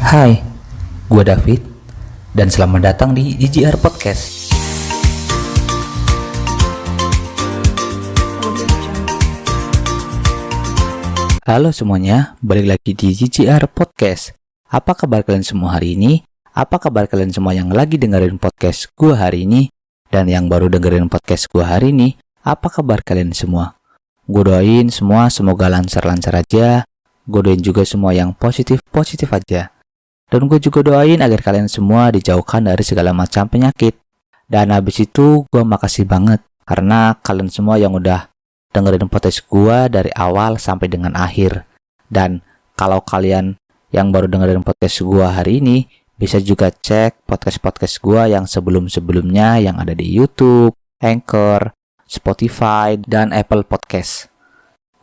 Hai, gue David, dan selamat datang di JJR Podcast. Halo semuanya, balik lagi di JJR Podcast. Apa kabar kalian semua hari ini? Apa kabar kalian semua yang lagi dengerin podcast gue hari ini? Dan yang baru dengerin podcast gue hari ini, apa kabar kalian semua? Gue doain semua semoga lancar-lancar aja. Gue doain juga semua yang positif-positif aja. Dan gue juga doain agar kalian semua dijauhkan dari segala macam penyakit. Dan habis itu gue makasih banget karena kalian semua yang udah dengerin podcast gue dari awal sampai dengan akhir. Dan kalau kalian yang baru dengerin podcast gue hari ini, bisa juga cek podcast-podcast gue yang sebelum-sebelumnya yang ada di YouTube, Anchor, Spotify, dan Apple Podcast.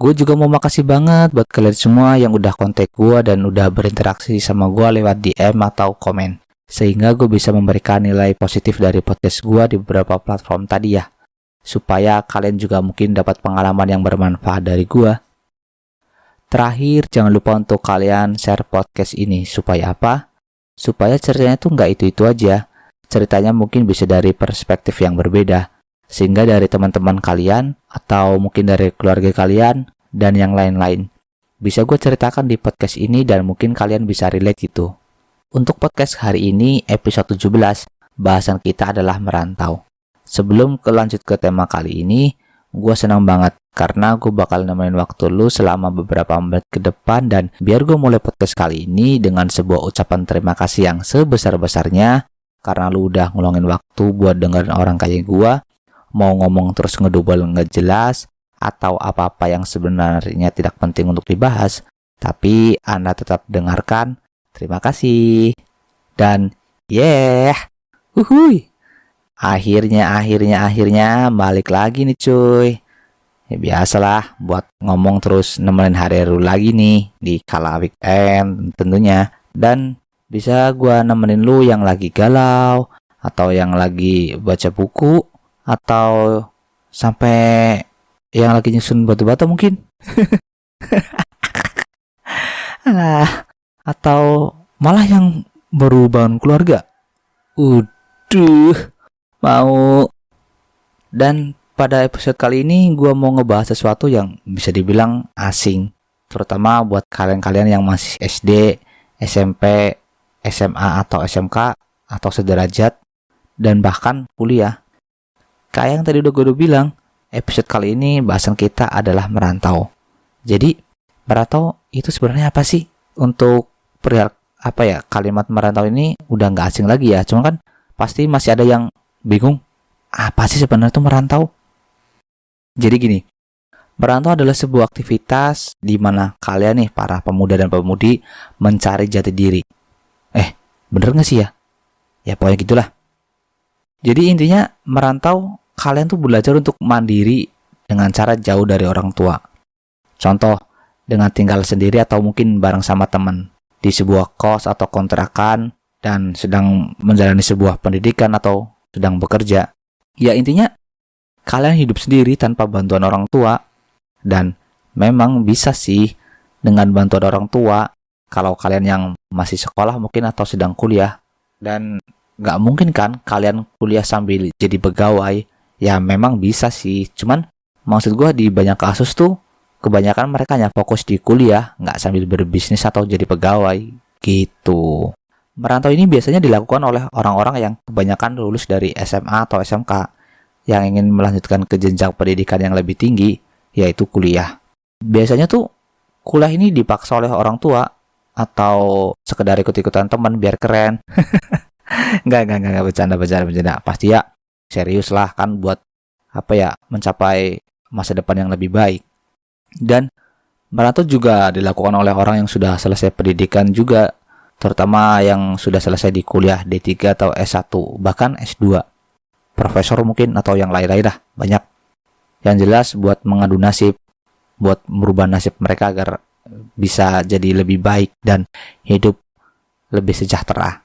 Gue juga mau makasih banget buat kalian semua yang udah kontak gue dan udah berinteraksi sama gue lewat DM atau komen. Sehingga gue bisa memberikan nilai positif dari podcast gue di beberapa platform tadi ya. Supaya kalian juga mungkin dapat pengalaman yang bermanfaat dari gue. Terakhir, jangan lupa untuk kalian share podcast ini. Supaya apa? Supaya ceritanya tuh nggak itu-itu aja. Ceritanya mungkin bisa dari perspektif yang berbeda. Sehingga dari teman-teman kalian, atau mungkin dari keluarga kalian, dan yang lain-lain, bisa gue ceritakan di podcast ini dan mungkin kalian bisa relate gitu. Untuk podcast hari ini, episode 17, bahasan kita adalah merantau. Sebelum lanjut ke tema kali ini, gue senang banget karena gue bakal nemenin waktu lu selama beberapa menit ke depan. Dan biar gue mulai podcast kali ini dengan sebuah ucapan terima kasih yang sebesar-besarnya, karena lu udah ngeluangin waktu buat dengerin orang kayak gue, mau ngomong terus ngedubel nggak jelas, atau apa-apa yang sebenarnya tidak penting untuk dibahas, tapi Anda tetap dengarkan. Terima kasih. Dan huhuy. Akhirnya balik lagi nih cuy. Ya biasalah buat ngomong terus nemenin hari lu lagi nih di kala weekend tentunya. Dan bisa gua nemenin lu yang lagi galau, atau yang lagi baca buku, atau sampai yang lagi nyusun batu-bata mungkin. Atau malah yang baru bangun keluarga. Mau. Dan pada episode kali ini gue mau ngebahas sesuatu yang bisa dibilang asing, terutama buat kalian-kalian yang masih SD, SMP, SMA atau SMK atau sederajat, dan bahkan kuliah. Kayak yang tadi gue udah bilang, episode kali ini bahasan kita adalah merantau. Jadi merantau itu sebenarnya apa sih? Untuk perihal kalimat merantau ini udah nggak asing lagi ya. Cuma kan pasti masih ada yang bingung, apa sih sebenarnya itu merantau? Jadi gini, merantau adalah sebuah aktivitas di mana kalian nih, para pemuda dan pemudi, mencari jati diri. Bener nggak sih ya? Ya pokoknya gitulah. Jadi intinya merantau, kalian tuh belajar untuk mandiri dengan cara jauh dari orang tua. Contoh, dengan tinggal sendiri atau mungkin bareng sama teman di sebuah kos atau kontrakan dan sedang menjalani sebuah pendidikan atau sedang bekerja. Ya intinya kalian hidup sendiri tanpa bantuan orang tua. Dan memang bisa sih dengan bantuan orang tua kalau kalian yang masih sekolah mungkin atau sedang kuliah. Dan gak mungkin kan kalian kuliah sambil jadi pegawai. Ya memang bisa sih, cuman maksud gue di banyak kasus tuh kebanyakan mereka hanya fokus di kuliah, gak sambil berbisnis atau jadi pegawai gitu. Merantau ini biasanya dilakukan oleh orang-orang yang kebanyakan lulus dari SMA atau SMK yang ingin melanjutkan ke jenjang pendidikan yang lebih tinggi, yaitu kuliah. Biasanya tuh kuliah ini dipaksa oleh orang tua atau sekedar ikut-ikutan teman biar keren. Enggak, bercanda. Pasti ya serius lah kan buat mencapai masa depan yang lebih baik. Dan merantau juga dilakukan oleh orang yang sudah selesai pendidikan juga, terutama yang sudah selesai di kuliah D3 atau S1, bahkan S2, profesor mungkin atau yang lain-lain dah, banyak. Yang jelas buat mengadu nasib, buat merubah nasib mereka agar bisa jadi lebih baik dan hidup lebih sejahtera.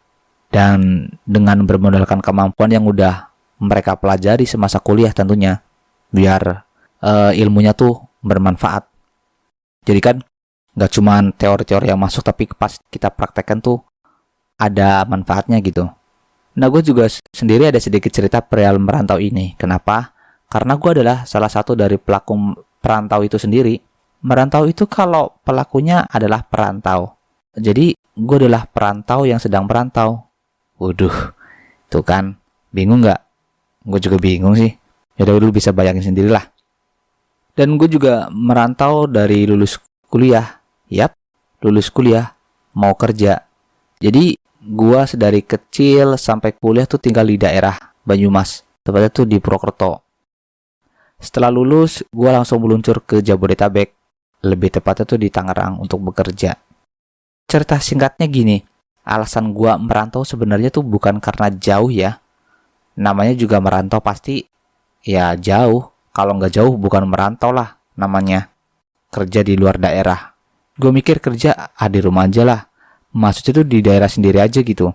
Dan dengan bermodalkan kemampuan yang udah mereka pelajari semasa kuliah tentunya, biar ilmunya tuh bermanfaat. Jadi kan nggak cuma teori-teori yang masuk, tapi pas kita praktekkan tuh ada manfaatnya gitu. Nah, gue juga sendiri ada sedikit cerita perihal merantau ini. Kenapa? Karena gue adalah salah satu dari pelaku perantau itu sendiri. Merantau itu kalau pelakunya adalah perantau. Jadi, gue adalah perantau yang sedang merantau. Waduh, tuh kan, bingung nggak? Gue juga bingung sih. Yaudah, lu bisa bayangin sendirilah. Dan gue juga merantau dari lulus kuliah. Yap, lulus kuliah, mau kerja. Jadi, gue dari kecil sampai kuliah tuh tinggal di daerah Banyumas. Tepatnya tuh di Purwokerto. Setelah lulus, gue langsung meluncur ke Jabodetabek. Lebih tepatnya tuh di Tangerang untuk bekerja. Cerita singkatnya gini, alasan gue merantau sebenarnya tuh bukan karena jauh ya. Namanya juga merantau pasti ya jauh. Kalau nggak jauh bukan merantau lah namanya. Kerja di luar daerah. Gue mikir kerja di rumah aja lah. Maksudnya tuh di daerah sendiri aja gitu.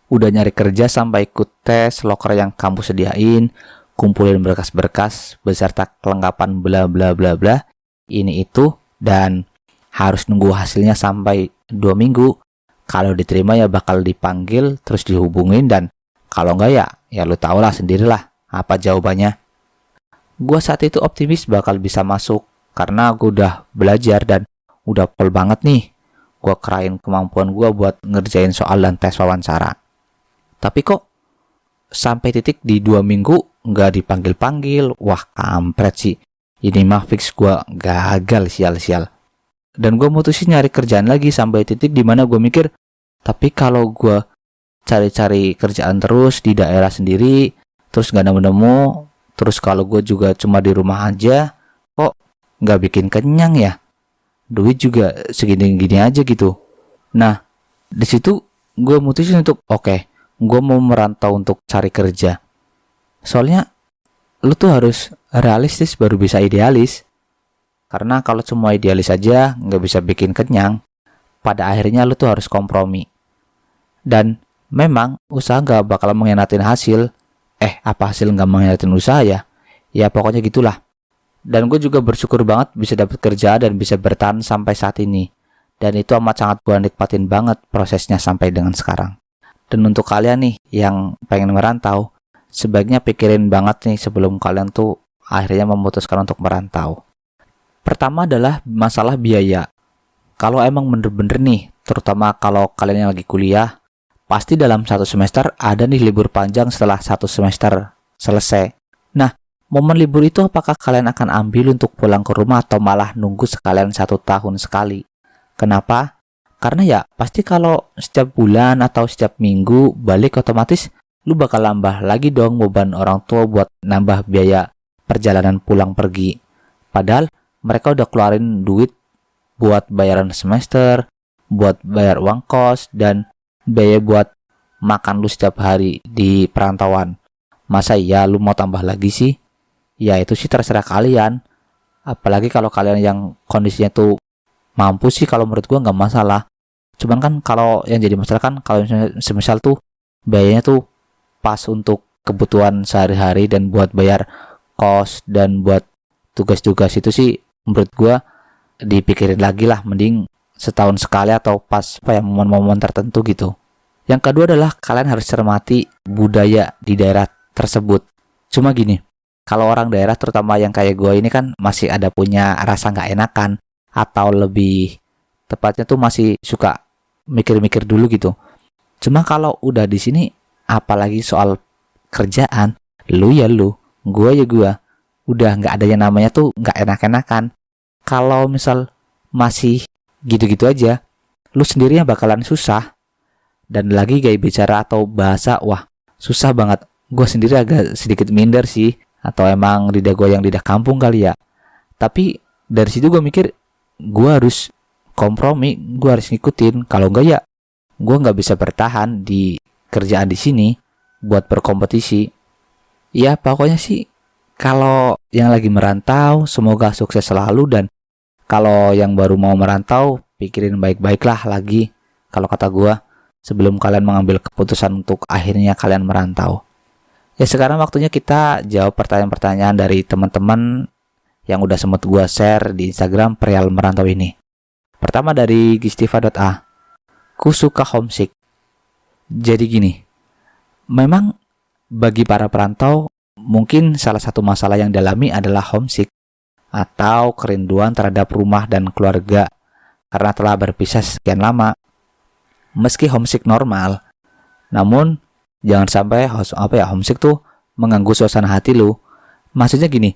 Udah nyari kerja sampai ikut tes loker yang kampus sediain, kumpulin berkas-berkas beserta kelengkapan bla bla bla bla. Ini itu dan harus nunggu hasilnya sampai 2 minggu. Kalau diterima ya bakal dipanggil terus dihubungin, dan kalau enggak ya lu tau lah sendirilah apa jawabannya. Gua saat itu optimis bakal bisa masuk karena gue udah belajar dan udah pol banget nih. Gua kerain kemampuan gua buat ngerjain soal dan tes wawancara. Tapi kok sampai titik di 2 minggu nggak dipanggil-panggil. Wah, kampret sih. Ini mah fix gua gagal, sial-sial. Dan gue mutusin nyari kerjaan lagi sampai titik dimana gue mikir, tapi kalau gue cari-cari kerjaan terus di daerah sendiri, terus gak nemu-nemu, terus kalau gue juga cuma di rumah aja, kok gak bikin kenyang ya? Duit juga segini-gini aja gitu. Nah, di situ gue mutusin untuk oke, gue mau merantau untuk cari kerja. Soalnya lu tuh harus realistis baru bisa idealis. Karena kalau cuma idealis aja nggak bisa bikin kenyang, pada akhirnya lu tuh harus kompromi. Dan memang usaha nggak bakal mengkhianatin hasil. Apa hasil nggak mengkhianatin usaha ya? Ya pokoknya gitulah. Dan gue juga bersyukur banget bisa dapat kerja dan bisa bertahan sampai saat ini. Dan itu amat sangat gue nikmatin banget prosesnya sampai dengan sekarang. Dan untuk kalian nih yang pengen merantau, sebaiknya pikirin banget nih sebelum kalian tuh akhirnya memutuskan untuk merantau. Pertama adalah masalah biaya. Kalau emang bener-bener nih, terutama kalau kalian yang lagi kuliah, pasti dalam 1 semester ada nih libur panjang setelah 1 semester selesai. Nah, momen libur itu apakah kalian akan ambil untuk pulang ke rumah atau malah nunggu sekalian 1 tahun sekali? Kenapa? Karena ya pasti kalau setiap bulan atau setiap minggu balik otomatis lu bakal nambah lagi dong beban orang tua buat nambah biaya perjalanan pulang pergi. Padahal mereka udah keluarin duit buat bayaran semester, buat bayar uang kos, dan biaya buat makan lu setiap hari di perantauan. Masa iya lu mau tambah lagi sih? Ya itu sih terserah kalian. Apalagi kalau kalian yang kondisinya tuh mampu sih, kalau menurut gua nggak masalah. Cuman kan kalau yang jadi masalah kan kalau semisal tuh biayanya tuh pas untuk kebutuhan sehari-hari dan buat bayar kos dan buat tugas-tugas itu sih menurut gue dipikirin lagi lah, mending setahun sekali atau pas momen-momen tertentu gitu. Yang kedua adalah kalian harus cermati budaya di daerah tersebut. Cuma gini, kalau orang daerah terutama yang kayak gue ini kan masih ada punya rasa nggak enakan, atau lebih tepatnya tuh masih suka mikir-mikir dulu gitu. Cuma kalau udah di sini, apalagi soal kerjaan, lu ya lu, gue ya gue, udah nggak ada yang namanya tuh nggak enak-enakan. Kalau misal masih gitu-gitu aja, lu sendiri yang bakalan susah. Dan lagi gaya bicara atau bahasa, wah susah banget. Gue sendiri agak sedikit minder sih, atau emang lidah gue yang lidah kampung kali ya. Tapi dari situ gue mikir, gue harus kompromi, gue harus ngikutin. Kalau enggak ya, gue nggak bisa bertahan di kerjaan di sini buat berkompetisi. Ya pokoknya sih, kalau yang lagi merantau, semoga sukses selalu. Dan kalau yang baru mau merantau, pikirin baik-baik lah lagi, kalau kata gue, sebelum kalian mengambil keputusan untuk akhirnya kalian merantau. Ya sekarang waktunya kita jawab pertanyaan-pertanyaan dari teman-teman yang udah sempat gue share di Instagram perihal merantau ini. Pertama dari Gistiva.a, ku suka homesick. Jadi gini, memang bagi para perantau, mungkin salah satu masalah yang dialami adalah homesick atau kerinduan terhadap rumah dan keluarga karena telah berpisah sekian lama. Meski homesick normal, namun jangan sampai homesick tuh mengganggu suasana hati lu. Maksudnya gini,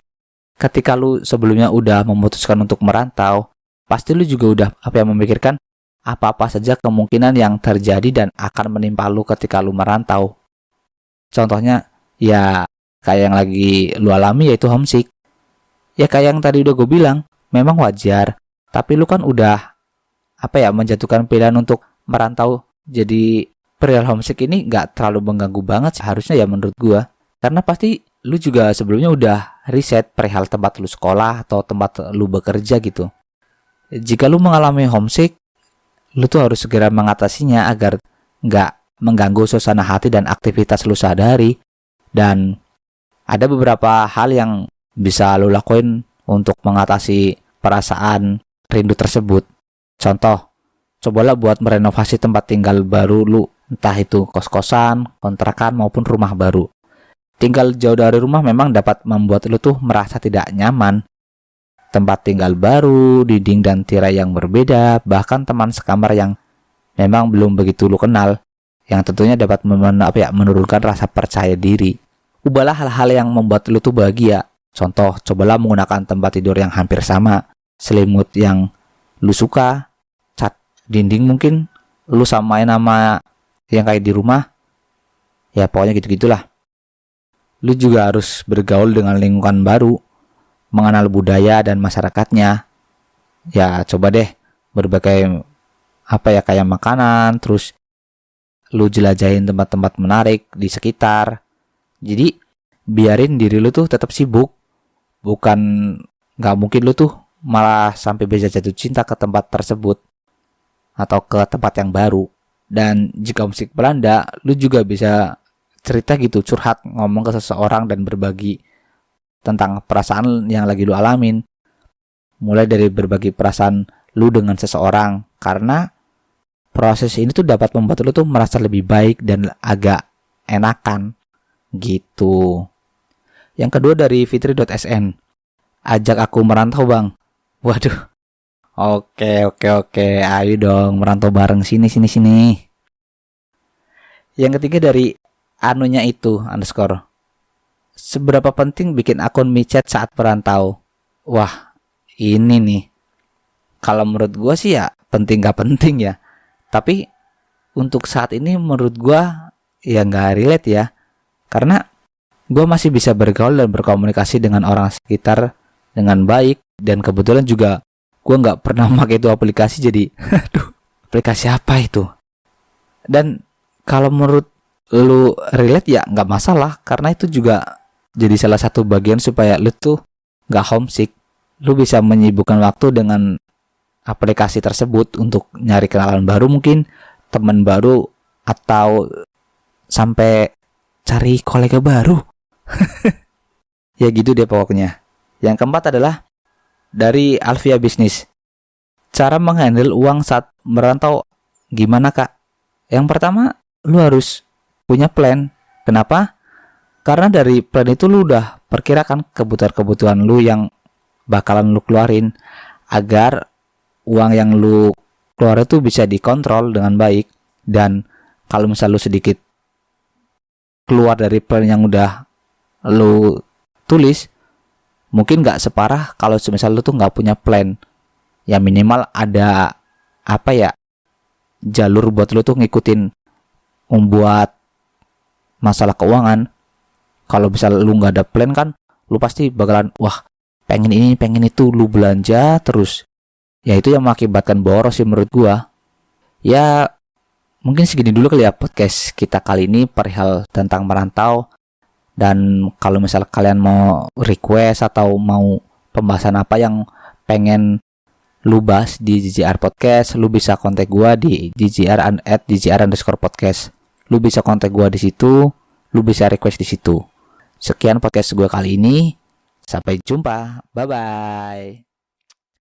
ketika lu sebelumnya udah memutuskan untuk merantau, pasti lu juga udah memikirkan apa-apa saja kemungkinan yang terjadi dan akan menimpa lu ketika lu merantau. Contohnya, ya kayak yang lagi lu alami yaitu homesick. Ya kayak yang tadi udah gue bilang, memang wajar. Tapi lu kan udah menjatuhkan pilihan untuk merantau. Jadi perihal homesick ini nggak terlalu mengganggu banget seharusnya ya menurut gue. Karena pasti lu juga sebelumnya udah riset perihal tempat lu sekolah atau tempat lu bekerja gitu. Jika lu mengalami homesick, lu tuh harus segera mengatasinya agar nggak mengganggu suasana hati dan aktivitas lu sehari-hari. Dan ada beberapa hal yang bisa lu lakuin untuk mengatasi perasaan rindu tersebut. Contoh, cobalah buat merenovasi tempat tinggal baru lu, entah itu kos-kosan, kontrakan maupun rumah baru. Tinggal jauh dari rumah memang dapat membuat lu tuh merasa tidak nyaman. Tempat tinggal baru, dinding dan tirai yang berbeda, bahkan teman sekamar yang memang belum begitu lu kenal, yang tentunya dapat menurunkan rasa percaya diri. Ubahlah hal-hal yang membuat lu tuh bahagia. Contoh, cobalah menggunakan tempat tidur yang hampir sama, selimut yang lu suka, cat dinding mungkin lu samain nama yang kayak di rumah. Ya pokoknya gitu-gitulah. Lu juga harus bergaul dengan lingkungan baru, mengenal budaya dan masyarakatnya. Ya coba deh berbagai kayak makanan, terus lu jelajahin tempat-tempat menarik di sekitar. Jadi biarin diri lu tuh tetap sibuk. Bukan nggak mungkin lu tuh malah sampai bisa jatuh cinta ke tempat tersebut atau ke tempat yang baru. Dan jika musik Belanda, lu juga bisa cerita gitu, curhat, ngomong ke seseorang dan berbagi tentang perasaan yang lagi lu alamin. Mulai dari berbagi perasaan lu dengan seseorang, karena proses ini tuh dapat membuat lu tuh merasa lebih baik dan agak enakan gitu. Yang kedua dari Fitri.sn, ajak aku merantau bang. Waduh. Oke. Ayo dong merantau bareng, sini. Yang ketiga dari anunya itu _ seberapa penting bikin akun micet saat merantau? Wah, ini nih. Kalau menurut gua sih ya penting gak penting ya. Tapi untuk saat ini menurut gua ya nggak relate ya. Karena gue masih bisa bergaul dan berkomunikasi dengan orang sekitar dengan baik. Dan kebetulan juga gue nggak pernah pakai itu aplikasi. Jadi aduh, aplikasi apa itu? Dan kalau menurut lu relate ya nggak masalah. Karena itu juga jadi salah satu bagian supaya lu tuh nggak homesick. Lu bisa menyibukkan waktu dengan aplikasi tersebut untuk nyari kenalan baru mungkin, teman baru, atau sampai cari kolega baru. Ya gitu deh pokoknya. Yang keempat adalah dari Alvia Bisnis. Cara menghandle uang saat merantau gimana kak? Yang pertama, lu harus punya plan. Kenapa? Karena dari plan itu lu udah perkirakan kebutuhan-kebutuhan lu yang bakalan lu keluarin, agar uang yang lu keluar itu bisa dikontrol dengan baik. Dan kalau misal lu sedikit keluar dari plan yang udah lu tulis, mungkin gak separah kalau misal lu tuh gak punya plan. Ya minimal ada jalur buat lu tuh ngikutin membuat masalah keuangan. Kalau misal lu gak ada plan kan, lu pasti bakalan pengen ini pengen itu, lu belanja terus. Ya itu yang mengakibatkan boros sih menurut gua. Ya mungkin segini dulu kali ya podcast kita kali ini perihal tentang merantau. Dan kalau misal kalian mau request atau mau pembahasan apa yang pengen lu bahas di JJR Podcast, lu bisa kontak gua di JJR_podcast. Lu bisa kontak gua di situ, lu bisa request di situ. Sekian podcast gua kali ini. Sampai jumpa. Bye bye.